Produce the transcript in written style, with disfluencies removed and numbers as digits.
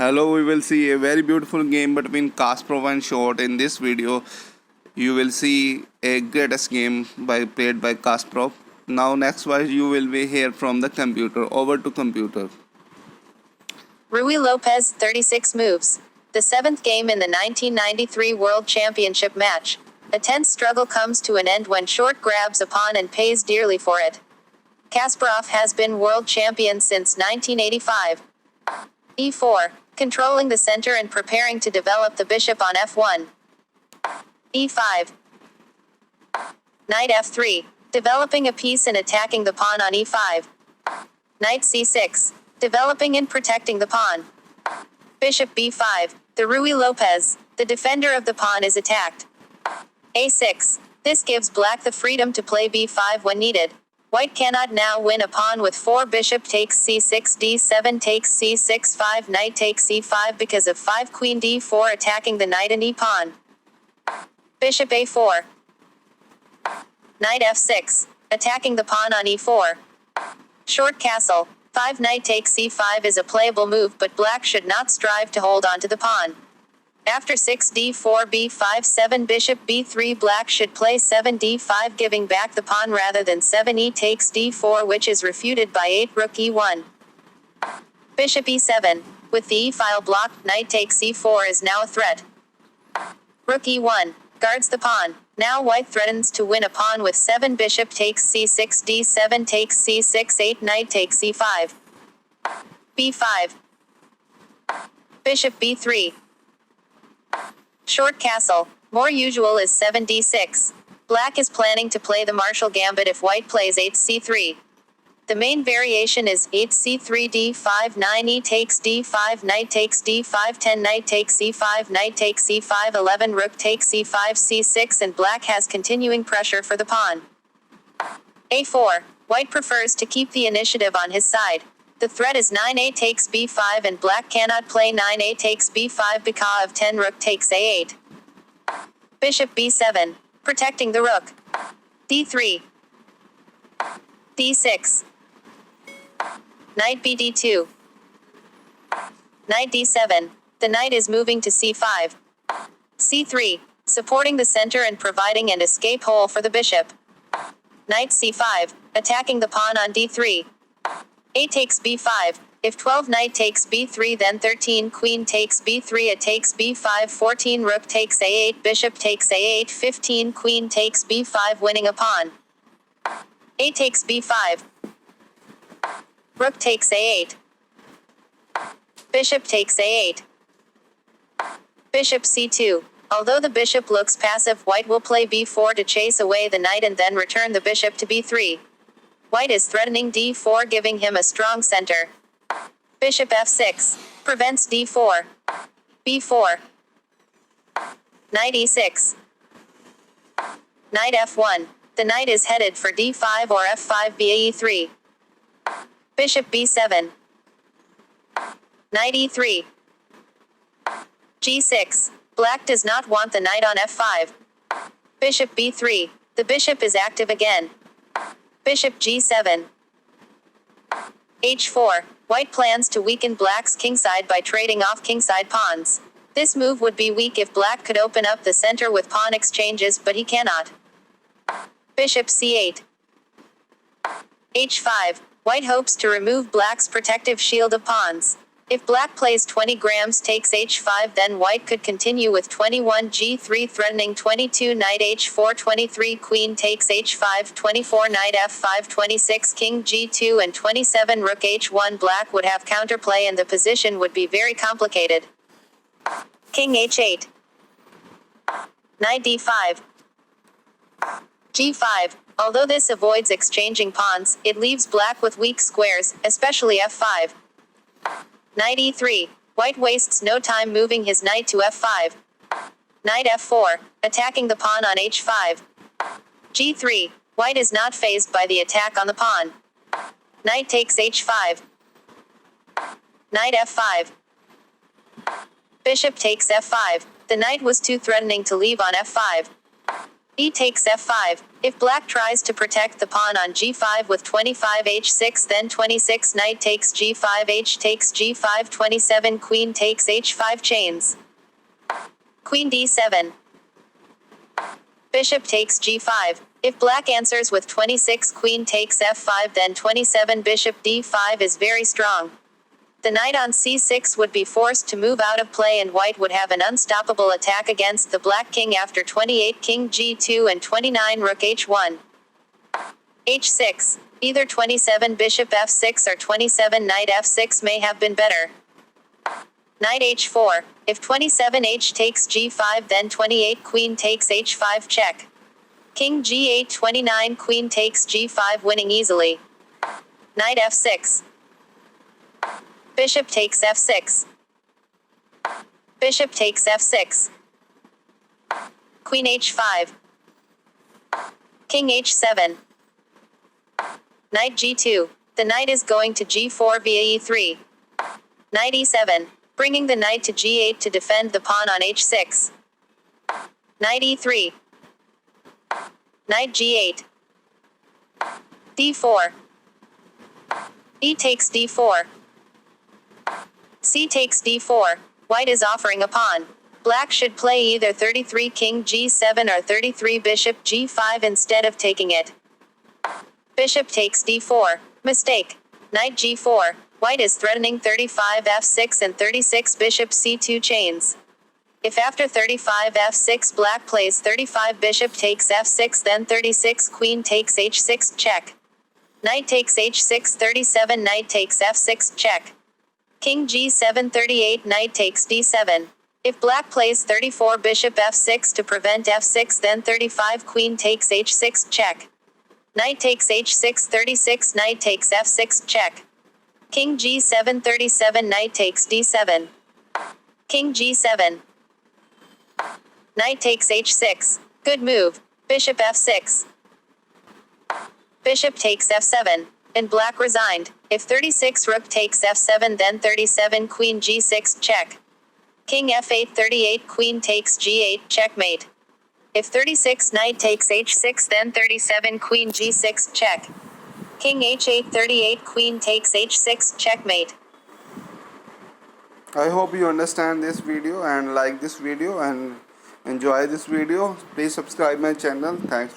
Hello, we will see a very beautiful game between Kasprov and Short. In this video, you will see a greatest game played by Kasprov. Now, next wise, you will be hear from the computer. Over to computer. Rui Lopez, 36 moves. The seventh game in the 1993 World Championship match. A tense struggle comes to an end when Short grabs a pawn and pays dearly for it. Kasparov has been world champion since 1985. e4. Controlling the center and preparing to develop the bishop on f1. e5. Knight f3. Developing a piece and attacking the pawn on e5. Knight c6. Developing and protecting the pawn. Bishop b5. The Rui Lopez, the defender of the pawn, is attacked. a6. This gives black the freedom to play b5 when needed. White cannot now win a pawn with 4. Bishop takes c6, d7 takes c6, 5 knight takes e5 because of 5 queen d4 attacking the knight and e-pawn. Bishop a4. Knight f6. Attacking the pawn on e4. Short castle. 5 knight takes c5 is a playable move, but black should not strive to hold on to the pawn. After 6 d4 b5 7 bishop b3 black should play 7 d5 giving back the pawn rather than 7 e takes d4, which is refuted by 8 rook e1. Bishop e7. With the e-file blocked, knight takes e4 is now a threat. Rook e1. Guards the pawn. Now white threatens to win a pawn with 7 bishop takes c6 d7 takes c6 8 knight takes e5. b5. Bishop b3. Short castle. More usual is 7 d6. Black is planning to play the Marshall Gambit if white plays 8 c3. The main variation is 8 c3 d5 9 e takes d5 knight takes d5 10 knight takes e5 knight takes e5 11 rook takes e5 c6 and black has continuing pressure for the pawn. a4. White prefers to keep the initiative on his side. The threat is 9a takes b5 and black cannot play 9a takes b5 because of 10 rook takes a8. Bishop b7. Protecting the rook. d3. d6. Knight bd2. Knight d7. The knight is moving to c5. c3. Supporting the center and providing an escape hole for the bishop. Knight c5. Attacking the pawn on d3. a takes b5. If 12 knight takes b3 then 13 queen takes b3 a takes b5 14 rook takes a8 bishop takes a8 15 queen takes b5 winning a pawn. a takes b5. Rook takes a8. Bishop takes a8. Bishop c2. Although the bishop looks passive, white will play b4 to chase away the knight and then return the bishop to b3. White is threatening d4 giving him a strong center. Bishop f6. Prevents d4. b4. Knight e6. Knight f1. The knight is headed for d5 or f5 via e3. Bishop b7. Knight e3. g6. Black does not want the knight on f5. Bishop b3. The bishop is active again. Bishop g7. h4. White plans to weaken black's kingside by trading off kingside pawns. This move would be weak if black could open up the center with pawn exchanges, but he cannot. Bishop c8. h5. White hopes to remove black's protective shield of pawns. If black plays 20 grams takes h5, then white could continue with 21 g3 threatening 22 knight h4 23 queen takes h5 24 knight f5 26 king g2 and 27 rook h1. Black would have counterplay and the position would be very complicated. King h8. Knight d5. g5. Although this avoids exchanging pawns, it leaves black with weak squares, especially f5. Knight e3. White wastes no time moving his knight to f5. Knight f4. Attacking the pawn on h5. g3. White is not fazed by the attack on the pawn. Knight takes h5. Knight f5. Bishop takes f5. The knight was too threatening to leave on f5. E takes f5. If black tries to protect the pawn on g5 with 25 h6, then 26 knight takes g5, h takes g5, 27 queen takes h5 chains. Queen d7. Bishop takes g5. If black answers with 26 queen takes f5, then 27 bishop d5 is very strong. The knight on c6 would be forced to move out of play and white would have an unstoppable attack against the black king after 28 king g2 and 29 rook h1. h6. Either 27 bishop f6 or 27 knight f6 may have been better. Knight h4. If 27 h takes g5, then 28 queen takes h5 check. King g8, 29 queen takes g5, winning easily. Knight f6. Bishop takes f6. Bishop takes f6. Queen h5. King h7. Knight g2. The knight is going to g4 via e3. Knight e7. Bringing the knight to g8 to defend the pawn on h6. Knight e3. Knight g8. d4. E takes d4. C takes d4. White is offering a pawn. Black should play either 33 king g7 or 33 bishop g5 instead of taking it. Bishop takes d4. Mistake. Knight g4. White is threatening 35 f6 and 36 bishop c2 chains. If after 35 f6 black plays 35 bishop takes f6, then 36 queen takes h6 check. Knight takes h6, 37 knight takes f6 check. King g7, 38 knight takes d7. If black plays 34 bishop f6 to prevent f6, then 35 queen takes h6 check. Knight takes h6, 36 knight takes f6 check. King g7, 37 knight takes d7. King g7. Knight takes h6. Good move. Bishop f6. Bishop takes f7. And black resigned. If 36 rook takes f7, then 37 queen g6 check. King f8, 38 queen takes g8 checkmate. If 36 knight takes h6, then 37 queen g6 check. King h8, 38 queen takes h6 checkmate. I hope you understand this video and like this video and enjoy this video. Please subscribe my channel. Thanks for